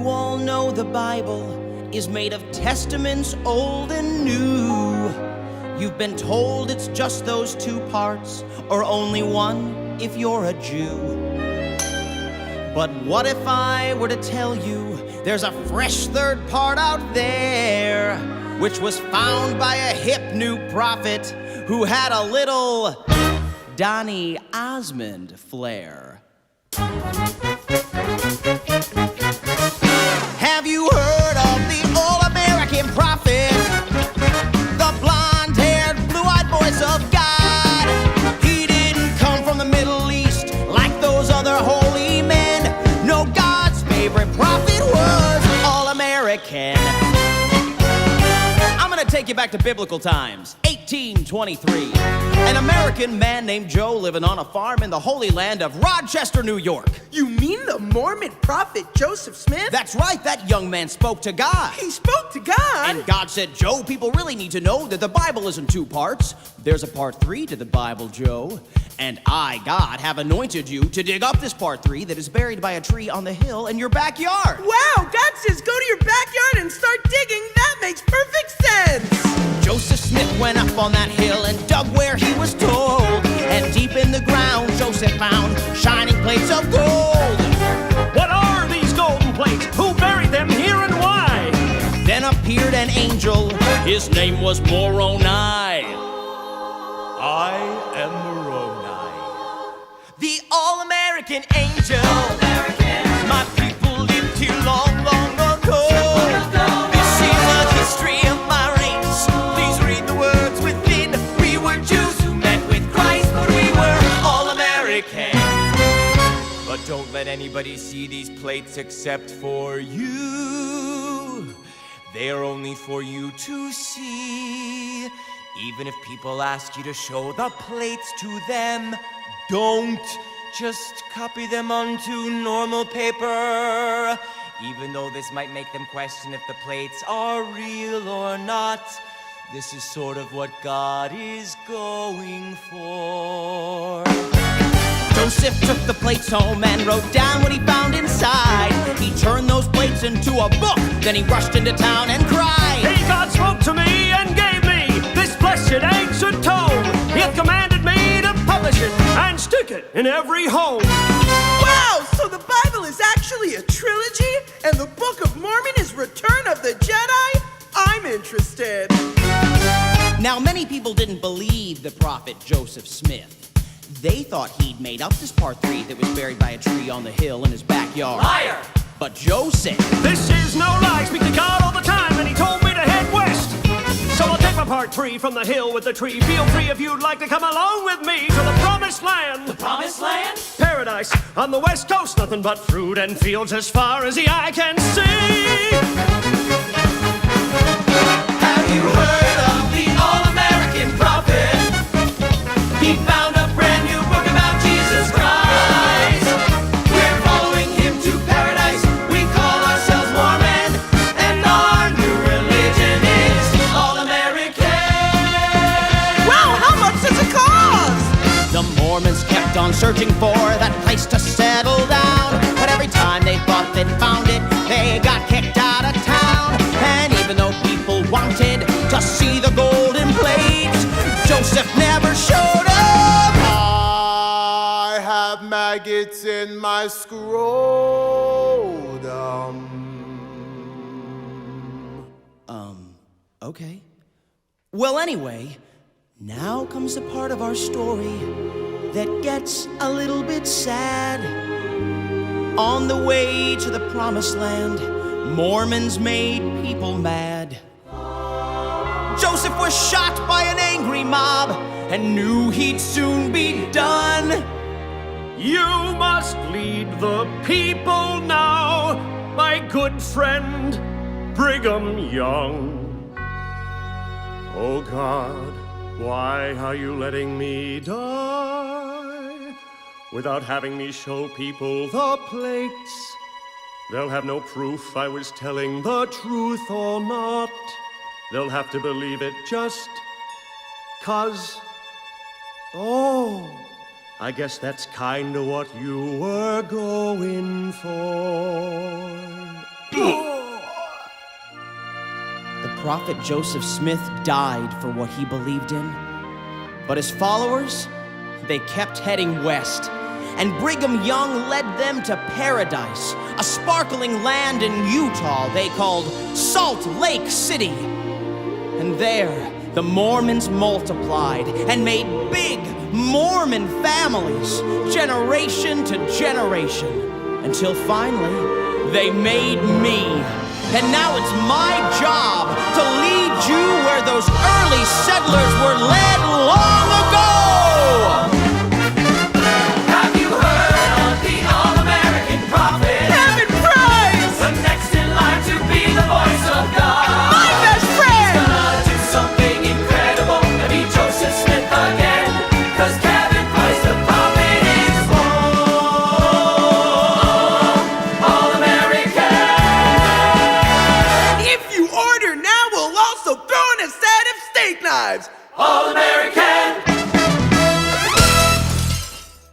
You all know the Bible is made of testaments old and new. You've been told it's just those two parts, or only one if you're a Jew. But what if I were to tell you there's a fresh third part out there, which was found by a hip new prophet who had a little Donny Osmond flair? Have you heard of the all-American prophet? The blonde-haired, blue-eyed voice of God. He didn't come from the Middle East like those other holy men. No, God's favorite prophet was all-American. I'm gonna take you back to biblical times, 1823. An American man named Joe living on a farm in the Holy Land of Rochester, New York. You mean the Mormon prophet Joseph Smith? That's right, that young man spoke to God. He spoke to God? And God said, Joe, people really need to know that the Bible is in two parts. There's a part 3 to the Bible, Joe. And I, God, have anointed you to dig up this part 3 that is buried by a tree on the hill in your backyard. Wow, God says go to your backyard and start digging. That makes perfect sense. Joseph Smith went up on that hill and dug where he was told. And deep in the ground, Joseph found shining plates of gold. What are these golden plates? Who buried them here and why? Then appeared an angel. His name was Moroni. I am Moroni. The all-American angel. All-American. My people lived here long, long ago. This is the history of my race. Please read the words within. We were Jews who met with Christ, but we were all-American. But don't let anybody see these plates except for you. They are only for you to see. Even if people ask you to show the plates to them, don't just copy them onto normal paper. Even though this might make them question if the plates are real or not, this is sort of what God is going for. Joseph took the plates home and wrote down what he found inside. He turned those plates into a book, then he rushed into town and cried. Hey, God spoke to me and gave me this blessed ancient tome. He hath commanded me to publish it and stick it in every home. Wow, so the Bible is actually a trilogy, and the Book of Mormon is Return of the Jedi? I'm interested. Now, many people didn't believe the prophet Joseph Smith. They thought he'd made up this part 3 that was buried by a tree on the hill in his backyard. Liar! But Joe said, This is no lie. Speak to God all the time, and he told me to head west. So I'll take my part 3 from the hill with the tree. Feel free if you'd like to come along with me to the promised land. The promised land? Paradise on the west coast. Nothing but fruit and fields as far as the eye can see. Have you heard of the all-American prophet? He found a brand new book about Jesus Christ. We're following him to paradise. We call ourselves Mormon, and our new religion is all-American. Wow, how much does it cost? the Mormons kept on searching for that place to settle down. But every time they thought they'd found it, they got kicked out of town. And even though people wanted to see the golden plates, Joseph never showed up. I have maggots in my scrotum. Okay. Well, anyway, now comes the part of our story that gets a little bit sad. On the way to the promised land, Mormons made people mad. Joseph was shot by an angry mob and knew he'd soon be done. You must lead the people now, my good friend Brigham Young. Oh God, why are you letting me die without having me show people the plates? They'll have no proof I was telling the truth or not. They'll have to believe it just 'cause. Oh, I guess that's kinda what you were going for. Prophet Joseph Smith died for what he believed in. But his followers, they kept heading west. And Brigham Young led them to paradise, a sparkling land in Utah they called Salt Lake City. And there, the Mormons multiplied and made big Mormon families, generation to generation, until finally, they made me. And now it's my job to lead you where those early settlers were led long ago. Have you heard of the all-American prophet? Heaven prize! The next in line to be the voice of God. My best friend! Gonna do something incredible and be Joseph Smith again. 'Cause Kevin Price, the prophet, is born. All-American. If you order now, we'll also throw in a set of steak knives. All-American.